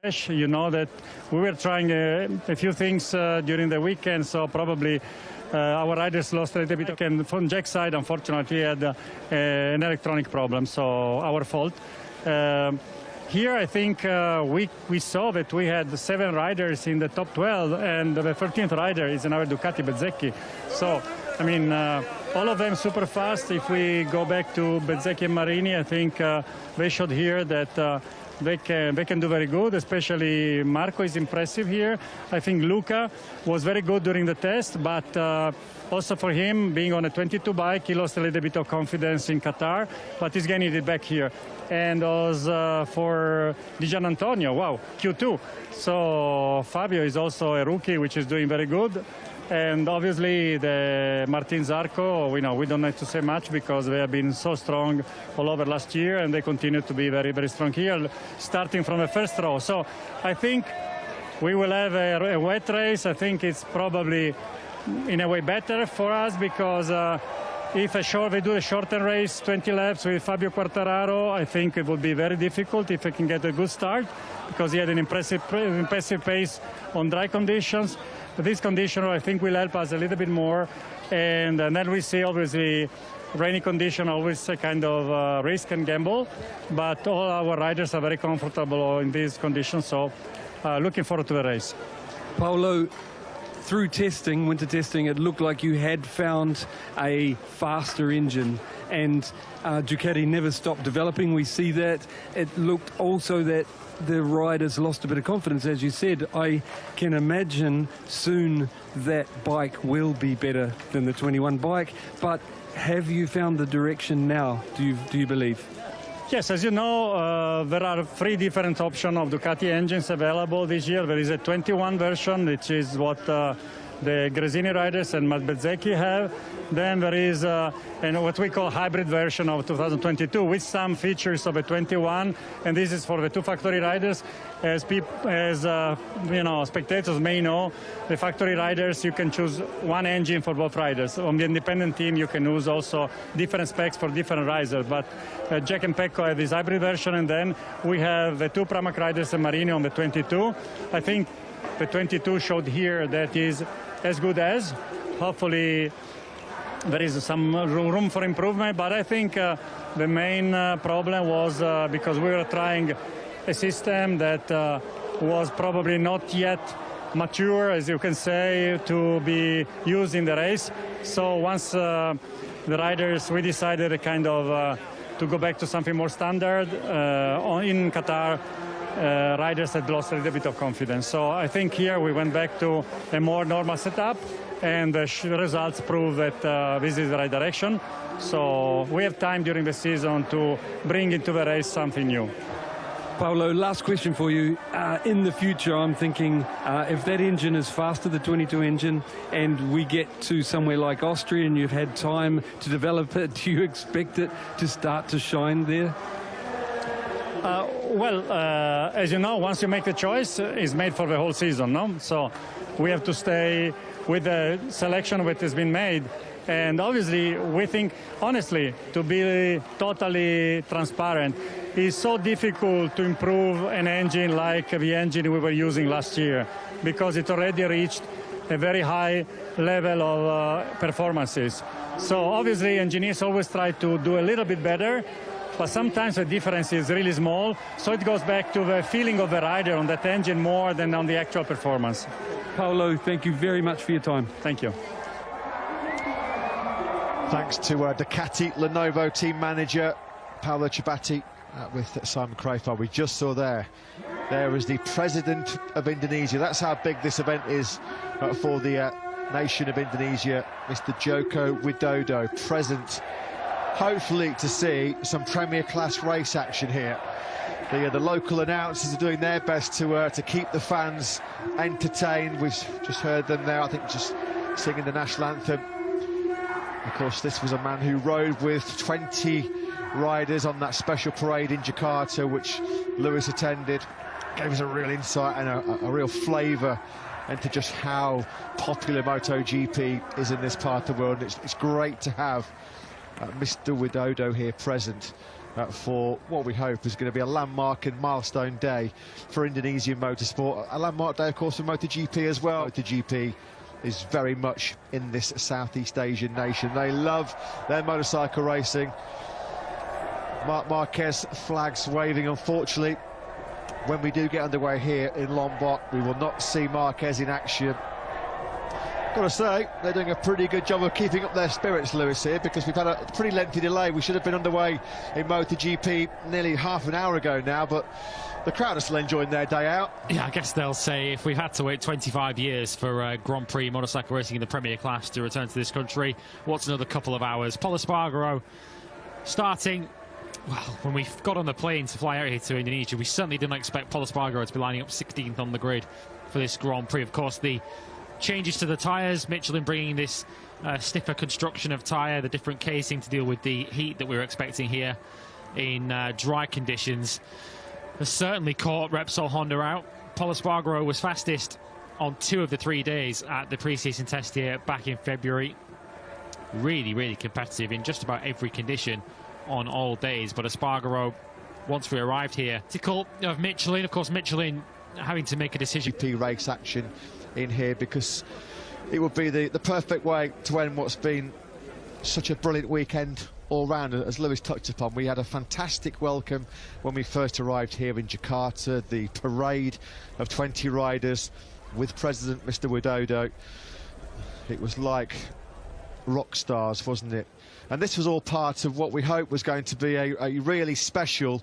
You know that we were trying a few things during the weekend, so probably our riders lost a little bit. And from Jack's side, unfortunately, he had an electronic problem, so our fault. Here, I think we saw that we had 7 riders in the top 12, and the 13th rider is another Ducati Bezzecchi. So, I mean, all of them super fast. If we go back to Bezzecchi and Marini, I think they showed here that they can do very good, especially Marco is impressive here. I think Luca was very good during the test, but also for him, being on a 22 bike, he lost a little bit of confidence in Qatar, but he's gaining it back here. And as for Di Gian Antonio, wow, Q2. So Fabio is also a rookie, which is doing very good. And obviously the Martin Zarco, we don't need to say much because they have been so strong all over last year, and they continue to be very, very strong here, starting from the first row. So I think we will have a wet race. I think it's probably in a way better for us because if we do a shorter race, 20 laps with Fabio Quartararo, I think it would be very difficult if we can get a good start because he had an impressive pace on dry conditions. This conditioner, I think, will help us a little bit more. And then we see, obviously, rainy condition always a kind of risk and gamble. But all our riders are very comfortable in these conditions. So looking forward to the race. Paolo, through testing, winter testing, it looked like you had found a faster engine. And Ducati never stopped developing. We see that. It looked also that the riders lost a bit of confidence, as you said. I can imagine soon that bike will be better than the 21 bike, but have you found the direction now, do you believe? Yes, as you know, there are 3 different options of Ducati engines available this year. There is a 21 version, which is what the Gresini riders and Matt Bezzecchi have. Then there is what we call hybrid version of 2022 with some features of a 21, and this is for the 2 factory riders. As spectators may know, the factory riders, you can choose one engine for both riders. On the independent team, you can use also different specs for different riders. But Jack and Pecco have this hybrid version, and then we have the 2 Pramac riders and Marini on the 22. I think the 22 showed here that is as good as. Hopefully, there is some room for improvement, but I think the main problem was because we were trying a system that was probably not yet mature, as you can say, to be used in the race. So once the riders, we decided to go back to something more standard. In Qatar, riders had lost a little bit of confidence. So I think here we went back to a more normal setup, and the results prove that this is the right direction. So we have time during the season to bring into the race something new. Paolo, last question for you. In the future, I'm thinking if that engine is faster, the 22 engine, and we get to somewhere like Austria and you've had time to develop it, do you expect it to start to shine there? As you know, once you make the choice, it's made for the whole season, no? So we have to stay with the selection that has been made. And obviously, we think, honestly, to be totally transparent, it's so difficult to improve an engine like the engine we were using last year because it already reached a very high level of performances. So obviously, engineers always try to do a little bit better, but sometimes the difference is really small. So it goes back to the feeling of the rider on that engine more than on the actual performance. Paolo, thank you very much for your time. Thank you. Thanks to Ducati Lenovo team manager Paolo Ciabatti with Simon Crafar. We just saw there is the president of Indonesia. That's how big this event is for the nation of Indonesia, Mr. Joko Widodo, present, hopefully to see some premier class race action here. The local announcers are doing their best to keep the fans entertained. We've just heard them there, I think, just singing the national anthem. Of course, this was a man who rode with 20 riders on that special parade in Jakarta, which Lewis attended. Gave us a real insight and a real flavour into just how popular MotoGP is in this part of the world. It's great to have Mr. Widodo here present for what we hope is going to be a landmark and milestone day for Indonesian motorsport. A landmark day, of course, for MotoGP as well. MotoGP is very much in this Southeast Asian nation. They love their motorcycle racing. Marc Marquez flags waving. Unfortunately, when we do get underway here in Lombok, we will not see Marquez in action. Got to say, they're doing a pretty good job of keeping up their spirits, Lewis, here, because we've had a pretty lengthy delay. We should have been underway in MotoGP nearly half an hour ago now, but the crowd are still enjoying their day out. Yeah, I guess they'll say if we've had to wait 25 years for Grand Prix motorcycle racing in the Premier class to return to this country, what's another couple of hours? Pol Espargaro starting. Well, when we got on the plane to fly out here to Indonesia, we certainly didn't expect Pol Espargaro to be lining up 16th on the grid for this Grand Prix. Of course, the changes to the tyres, Michelin bringing this stiffer construction of tyre, the different casing to deal with the heat that we were expecting here in dry conditions, has certainly caught Repsol Honda out. Pol Espargaro was fastest on 2 of the 3 days at the pre-season test here back in February. Really, really competitive in just about every condition on all days. But Espargaro, once we arrived here, typical of Michelin, of course, Michelin having to make a decision. GP race action in here, because it would be the perfect way to end what's been such a brilliant weekend all round. As Lewis touched upon, we had a fantastic welcome when we first arrived here in Jakarta. The parade of 20 riders with President Mr. Widodo. It was like rock stars, wasn't it? And this was all part of what we hoped was going to be a really special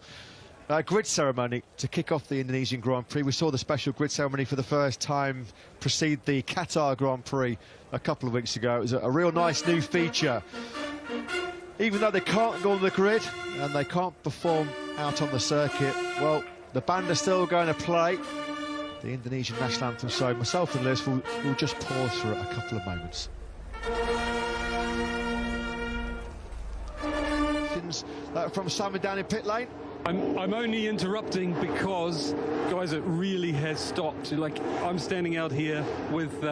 grid ceremony to kick off the Indonesian Grand Prix. We saw the special grid ceremony for the first time precede the Qatar Grand Prix a couple of weeks ago. It was a real nice new feature. Even though they can't go on the grid and they can't perform out on the circuit, well, the band are still going to play the Indonesian national anthem. So myself and Liz will just pause for a couple of moments. From Simon down in pit lane. I'm only interrupting because, guys, it really has stopped. Like, I'm standing out here with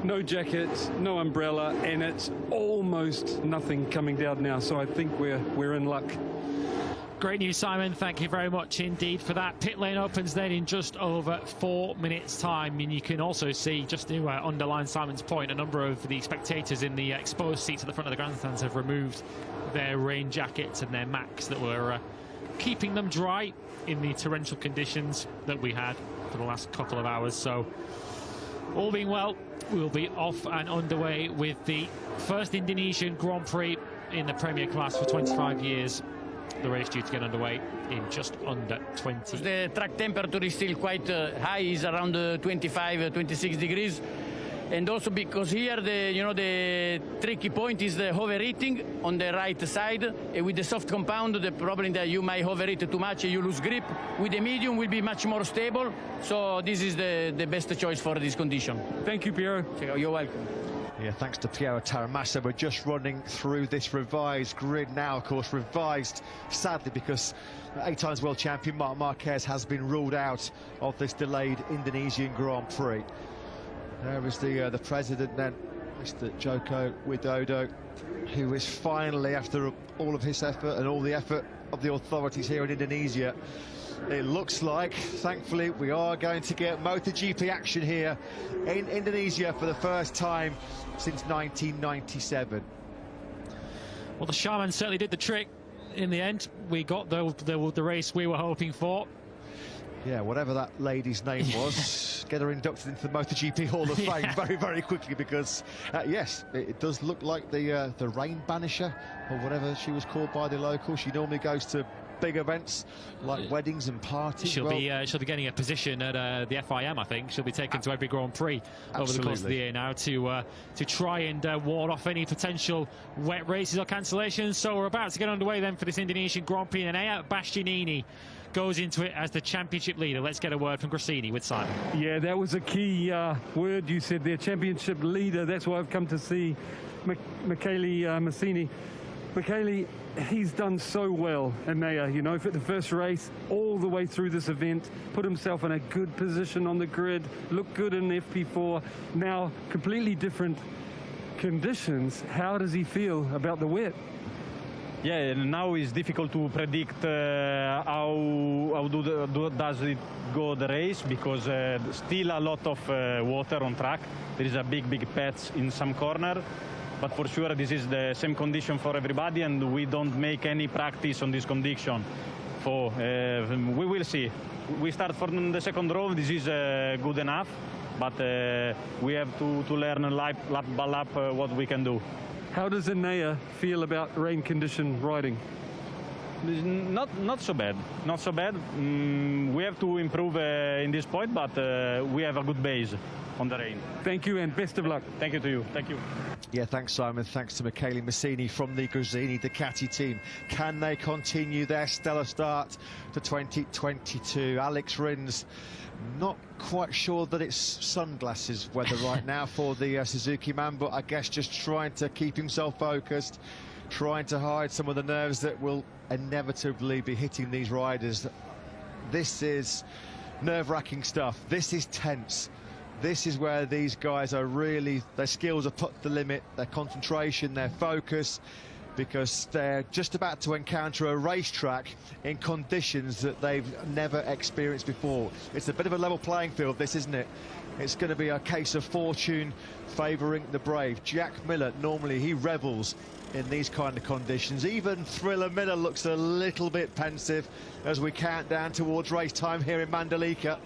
no jacket, no umbrella, and it's almost nothing coming down now. So I think we're in luck. Great news, Simon. Thank you very much indeed for that. Pit lane opens then in just over 4 minutes' time. And you can also see, just to underline Simon's point, a number of the spectators in the exposed seats at the front of the grandstands have removed their rain jackets and their Macs that were keeping them dry in the torrential conditions that we had for the last couple of hours. So, all being well, we'll be off and underway with the first Indonesian Grand Prix in the Premier class for 25 years. The race due to get underway in just under 20. The track temperature is still quite high, is around 25, 26 degrees. And also because here the tricky point is the overheating on the right side. With the soft compound, the problem that you might overheat too much, you lose grip. With the medium will be much more stable. So this is the best choice for this condition. Thank you, Piero. You're welcome. Yeah, thanks to Piero Taramassa. We're just running through this revised grid now, of course, revised sadly because 8 times world champion Marc Marquez has been ruled out of this delayed Indonesian Grand Prix. There is the president then, Mr. Joko Widodo, who is finally, after all of his effort and all the effort of the authorities here in Indonesia, it looks like, thankfully, we are going to get MotoGP action here in Indonesia for the first time since 1997. Well, the Shaman certainly did the trick in the end. We got the race we were hoping for. Yeah, whatever that lady's name was, get her inducted into the MotoGP Hall of Fame very, very quickly, because, yes, it does look like the Rain Banisher, or whatever she was called by the locals. She normally goes to big events like weddings and parties. She'll be getting a position at the FIM, I think. She'll be taken to every Grand Prix over the course of the year now to try and ward off any potential wet races or cancellations. So we're about to get underway then for this Indonesian Grand Prix, and Aya Bastianini goes into it as the championship leader. Let's get a word from Grassini with Simon. Yeah, that was a key word you said there, championship leader. That's why I've come to see Michele Massini. Michele, he's done so well in Maya, you know, for the first race all the way through this event, put himself in a good position on the grid, looked good in FP4. Now, completely different conditions. How does he feel about the wet? Yeah, and now it's difficult to predict how does it go the race, because still a lot of water on track. There is a big patch in some corner, but for sure this is the same condition for everybody, and we don't make any practice on this condition. So we will see. We start from the second row. This is good enough, but we have to learn lap by lap what we can do. How does Enea feel about rain condition riding? Not so bad. Not so bad. We have to improve in this point, but we have a good base on the rain. Thank you and best of luck. Thank you to you. Thank you. Yeah, thanks, Simon. Thanks to Michele Massini from the Gresini Ducati team. Can they continue their stellar start to 2022? Alex Rins, not quite sure that it's sunglasses weather right now for the Suzuki man, but I guess just trying to keep himself focused, trying to hide some of the nerves that will inevitably be hitting these riders. This is nerve-wracking stuff. This is tense. This is where these guys are really, their skills are put to the limit, their concentration, their focus, because they're just about to encounter a racetrack in conditions that they've never experienced before. It's a bit of a level playing field, this, isn't it? It's going to be a case of fortune favouring the brave. Jack Miller, normally he revels in these kind of conditions. Even Thriller Miller looks a little bit pensive as we count down towards race time here in Mandalika.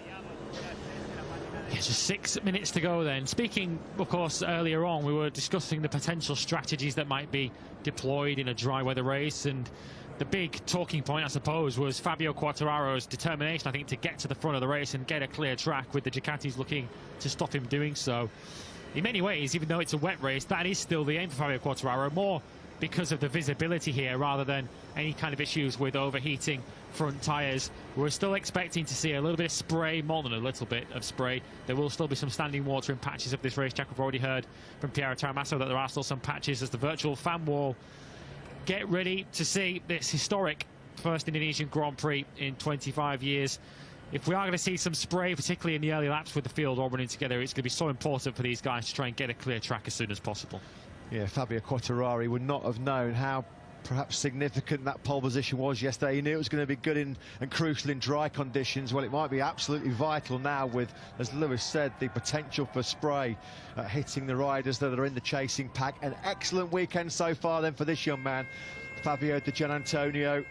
Yeah, just 6 minutes to go then. Speaking, of course, earlier on, we were discussing the potential strategies that might be deployed in a dry weather race, and the big talking point, I suppose, was Fabio Quartararo's determination, I think, to get to the front of the race and get a clear track, with the Ducatis looking to stop him doing so. In many ways, even though it's a wet race, that is still the aim for Fabio Quartararo, more because of the visibility here rather than any kind of issues with overheating front tyres. We're still expecting to see a little bit of spray, more than a little bit of spray. There will still be some standing water in patches of this racetrack. We've already heard from Piero Taramasso that there are still some patches as the virtual fan wall. Get ready to see this historic first Indonesian Grand Prix in 25 years. If we are going to see some spray, particularly in the early laps with the field all running together, it's going to be so important for these guys to try and get a clear track as soon as possible. Yeah, Fabio Quartararo would not have known how perhaps significant that pole position was yesterday. He knew it was going to be good and crucial in dry conditions. Well, it might be absolutely vital now with, as Lewis said, the potential for spray hitting the riders that are in the chasing pack. An excellent weekend so far then for this young man, Fabio Di Gianantonio.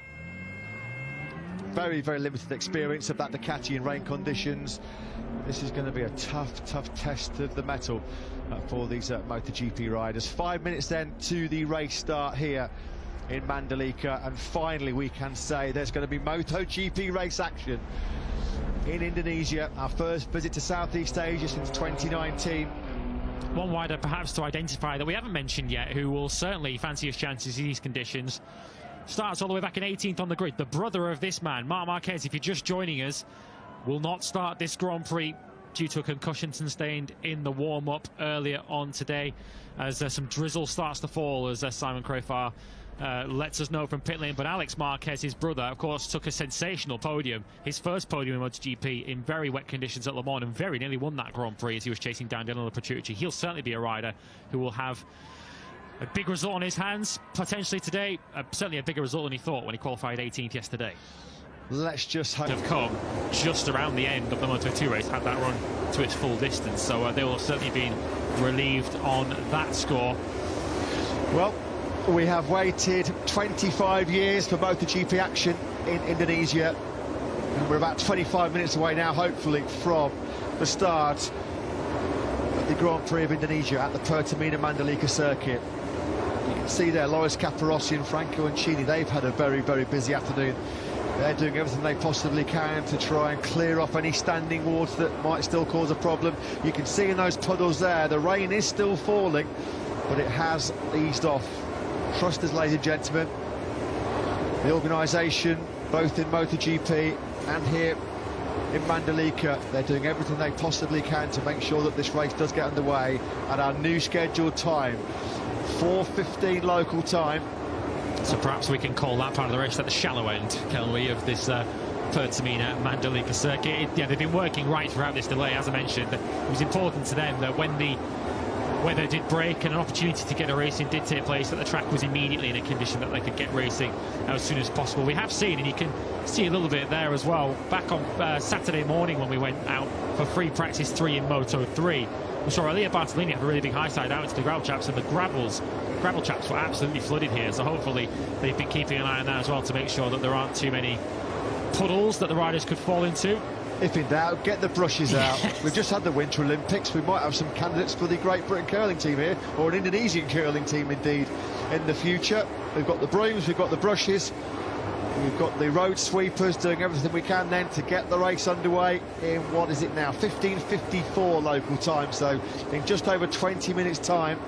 Very limited experience of that Ducati in rain conditions. This is going to be a tough test of the mettle for these MotoGP riders. 5 minutes then to the race start here in Mandalika, and finally we can say there's going to be MotoGP race action in Indonesia. Our first visit to Southeast Asia since 2019. One rider perhaps to identify that we haven't mentioned yet, who will certainly fancy his chances in these conditions. Starts all the way back in 18th on the grid. The brother of this man, Marc Marquez, if you're just joining us, will not start this Grand Prix due to a concussion sustained in the warm-up earlier on today, as some drizzle starts to fall, as Simon Crafar lets us know from pit lane. But Alex Marquez, his brother, of course, took a sensational podium, his first podium in MotoGP in very wet conditions at Le Mans, and very nearly won that Grand Prix as he was chasing down Danilo Petrucci. He'll certainly be a rider who will have a big result on his hands potentially today, certainly a bigger result than he thought when he qualified 18th yesterday. Let's just hope. Have come just around the end of the Moto2 race, had that run to its full distance, so they will have certainly been relieved on that score. Well, we have waited 25 years for MotoGP action in Indonesia, and we're about 25 minutes away now, hopefully, from the start of the Grand Prix of Indonesia at the Pertama Mandalika circuit. You can see there Loris Capirossi and Franco Ancini. They've had a very busy afternoon. They're doing everything they possibly can to try and clear off any standing water that might still cause a problem. You can see in those puddles there, the rain is still falling, but it has eased off. Trust us, ladies and gentlemen. The organisation, both in MotoGP and here in Mandalika, they're doing everything they possibly can to make sure that this race does get underway at our new scheduled time, 4:15 local time. So perhaps we can call that part of the race at the shallow end, can we, of this Pertamina Mandalika circuit. Yeah, they've been working right throughout this delay, as I mentioned. It was important to them that when the weather did break and an opportunity to get a racing did take place, that the track was immediately in a condition that they could get racing as soon as possible. We have seen, and you can see a little bit there as well, back on Saturday morning when we went out for free practice 3 in Moto3, we saw Elia Bartolini have a really big high side out into the gravel traps, and the gravel traps were absolutely flooded here, so hopefully they've been keeping an eye on that as well to make sure that there aren't too many puddles that the riders could fall into. If in doubt, get the brushes out. We've just had the Winter Olympics. We might have some candidates for the Great Britain curling team here, or an Indonesian curling team indeed, in the future. We've got the brooms, we've got the brushes, we've got the road sweepers doing everything we can then to get the race underway in, what is it now, 15:54 local time, so in just over 20 minutes time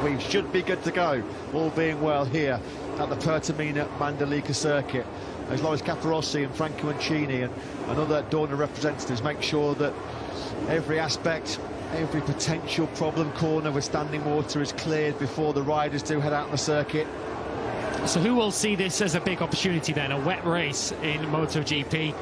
we should be good to go, all being well here at the Pertama Mandalika circuit. As Loris Capirossi and Franco Mancini and other Dorna representatives make sure that every aspect, every potential problem corner with standing water is cleared before the riders do head out on the circuit. So who will see this as a big opportunity then, a wet race in MotoGP?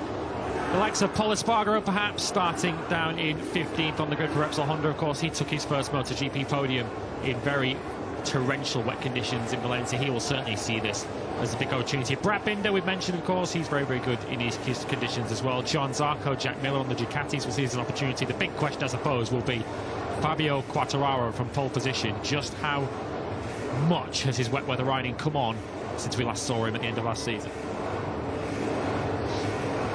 The likes of Paul Espargaro perhaps starting down in 15th on the grid for Repsol Honda. Of course, he took his first MotoGP podium in very torrential wet conditions in Valencia. He will certainly see this as a big opportunity. Brad Binder, we've mentioned, of course, he's very, very good in these conditions as well. John Zarco, Jack Miller on the Ducatis will see as an opportunity. The big question, I suppose, will be Fabio Quartararo from pole position. Just how much has his wet weather riding come on since we last saw him at the end of last season?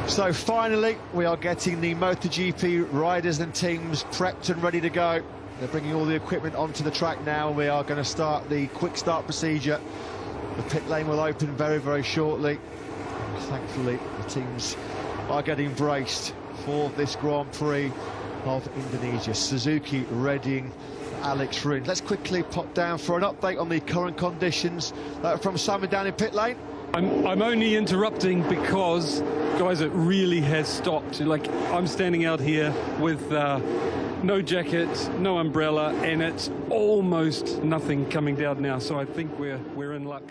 So finally, we are getting the MotoGP riders and teams prepped and ready to go. They're bringing all the equipment onto the track now. We are going to start the quick start procedure. The pit lane will open very, very shortly. Thankfully, the teams are getting braced for this Grand Prix of Indonesia. Suzuki readying Alex Rins. Let's quickly pop down for an update on the current conditions from Simon down in pit lane. I'm only interrupting because, guys, it really has stopped. Like, I'm standing out here with no jacket, no umbrella, and it's almost nothing coming down now, so I think we're in luck.